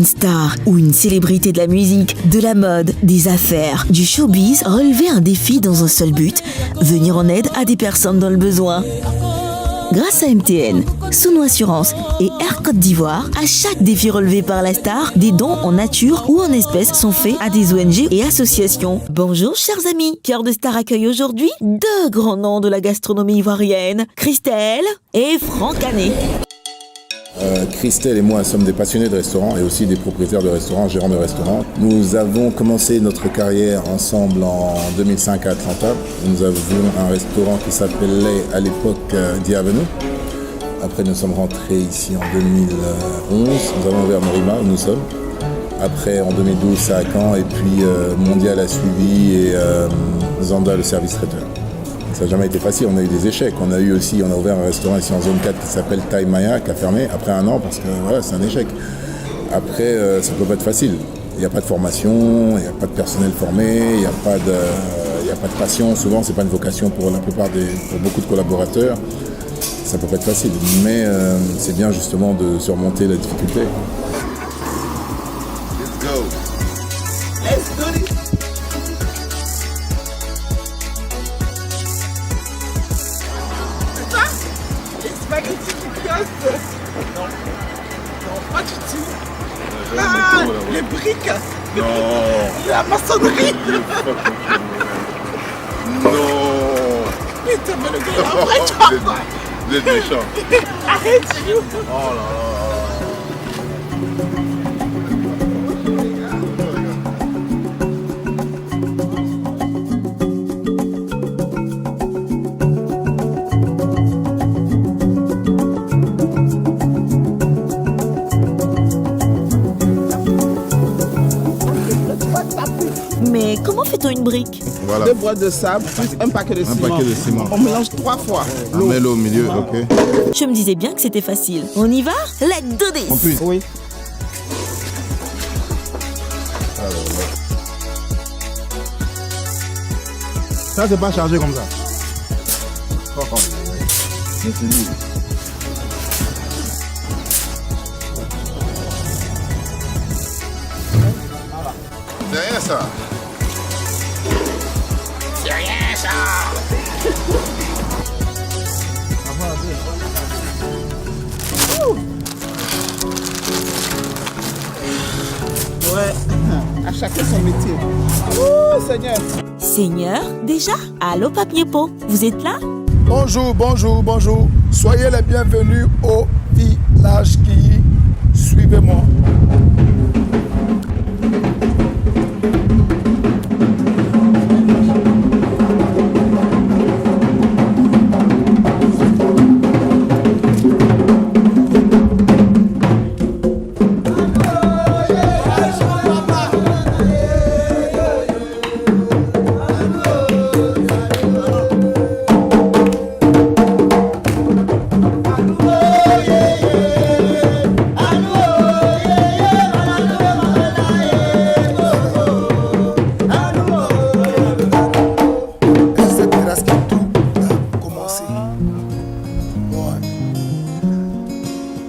star ou une célébrité de la musique, de la mode, des affaires, du showbiz relevaient un défi dans un seul but, venir en aide à des personnes dans le besoin. Grâce à MTN, Souno Assurance et Air Côte d'Ivoire, à chaque défi relevé par la star, des dons en nature ou en espèces sont faits à des ONG et associations. Bonjour chers amis, Cœur de Star accueille aujourd'hui deux grands noms de la gastronomie ivoirienne, Christelle et Franck Ané. Christelle et moi sommes des passionnés de restaurants et aussi des propriétaires de restaurants, gérants de restaurants. Nous avons commencé notre carrière ensemble en 2005 à Atlanta. Nous avions un restaurant qui s'appelait à l'époque The Avenue. Après nous sommes rentrés ici en 2011. Nous avons ouvert Morima où nous sommes. Après en 2012 ça à Caen et puis Mondial a suivi et Zanda le service traiteur. Ça n'a jamais été facile, on a eu des échecs. On a ouvert un restaurant ici en zone 4 qui s'appelle Thai Maya, qui a fermé après un an parce que voilà, c'est un échec. Après, ça ne peut pas être facile. Il n'y a pas de formation, il n'y a pas de personnel formé, il n'y a pas de passion. Souvent, ce n'est pas une vocation pour beaucoup de collaborateurs. Ça ne peut pas être facile. Mais c'est bien justement de surmonter la difficulté. Let's go. Let's do it. Non, pas du tout. Ah, les briques. Non. La maçonnerie. Non. Putain, mais le gars, il a un vrai job. Vous êtes méchant. Arrête, you. Oh là là. Mais comment fait-on une brique? Voilà. 2 boîtes de sable plus un paquet de ciment. Un paquet de ciment. On mélange 3 fois. On met l'eau au milieu, ok. Je me disais bien que c'était facile. On y va? Let's do this! En plus. Oui. Ça, c'est pas chargé comme ça. Mais c'est lourd. C'est rien ça. C'est rien ça. Ouais, à chacun son métier. Ouh, Seigneur. Seigneur, déjà? Allô Papiepo, vous êtes là? Bonjour, bonjour, bonjour. Soyez les bienvenus au village qui. Suivez-moi.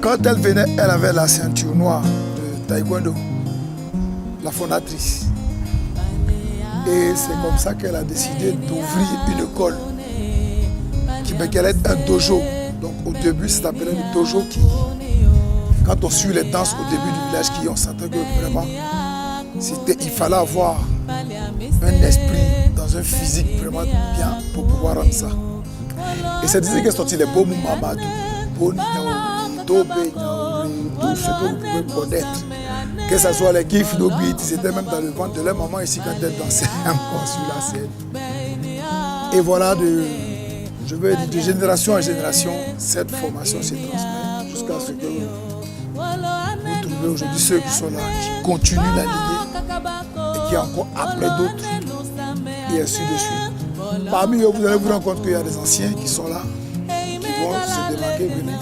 Quand elle venait, elle avait la ceinture noire de taekwondo, la fondatrice. Et c'est comme ça qu'elle a décidé d'ouvrir une école qui allait être un dojo. Donc au début, ça s'appelait le dojo qui, quand on suit les danses au début du village qui, on sentait que vraiment, il fallait avoir un esprit dans un physique vraiment bien pour pouvoir rendre ça. Et c'est d'ici qu'est sorti les beaux Mamadou, Boni, Tobé, tout ce que vous pouvez connaître. Que ce soit les gifs, nos beats, c'était même dans le ventre de leur maman ici quand elle dansait encore sur la scène. Et voilà, je veux dire, de génération en génération, cette formation se transmet jusqu'à ce que vous trouvez aujourd'hui ceux qui sont là, qui continuent la lignée et qui encore après d'autres, et ainsi de suite. Parmi eux, vous allez vous rendre compte qu'il y a des anciens qui sont là, qui vont se démarquer, venir.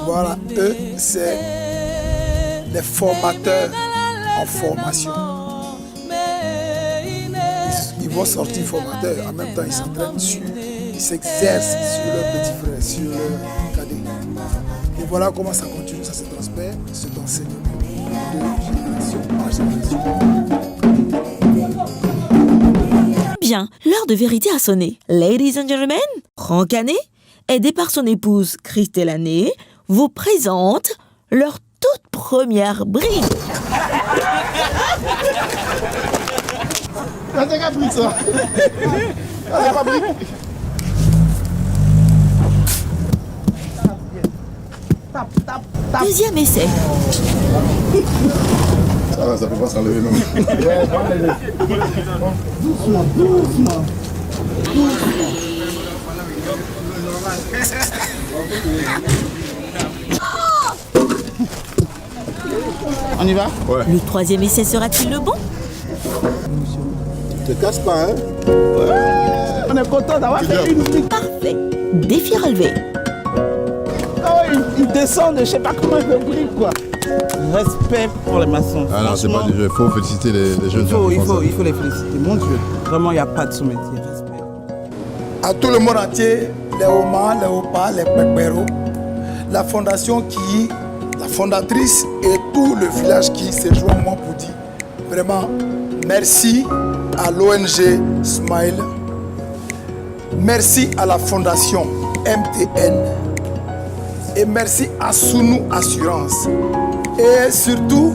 Voilà, eux, c'est les formateurs en formation. Ils vont sortir formateurs, en même temps ils s'entraînent ils s'exercent sur leurs petits frères, sur leurs cadets. voilà comment ça continue, ça se transmet, cet enseignement de génération en génération. Bien, l'heure de vérité a sonné. Ladies and gentlemen, Franck Ané, aidé par son épouse Christelle Ané, vous présente leur toute première bride. C'est qu'à bride ça. C'est pas bride. Deuxième essai. Ça peut pas s'enlever même. Doucement, doucement. On y va? Ouais. Le troisième essai sera-t-il le bon? Te casse pas, hein? On est content d'avoir fait une brique. Parfait. Défi relevé. Ah ouais, ils descendent, je sais pas comment ils font brique quoi. Respect pour les maçons. Ah non, c'est pas du jeu. Il faut féliciter les jeunes gens. Il faut les féliciter. Mon Dieu, vraiment, il n'y a pas de sous-métier. Respect. À tout le monde entier, les Oma, les Opa, les Pekbero, la fondation qui, la fondatrice et tout le village qui se joint moi pour dire vraiment merci à l'ONG Smile, merci à la fondation MTN et merci à Sounou Assurance et surtout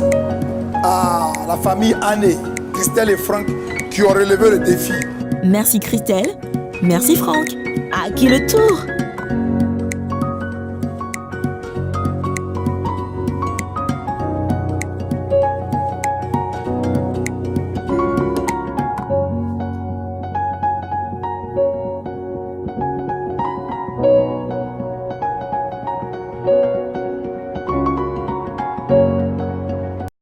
à la famille Ané, Christelle et Franck qui ont relevé le défi. Merci Christelle. Merci Franck. À qui le tour?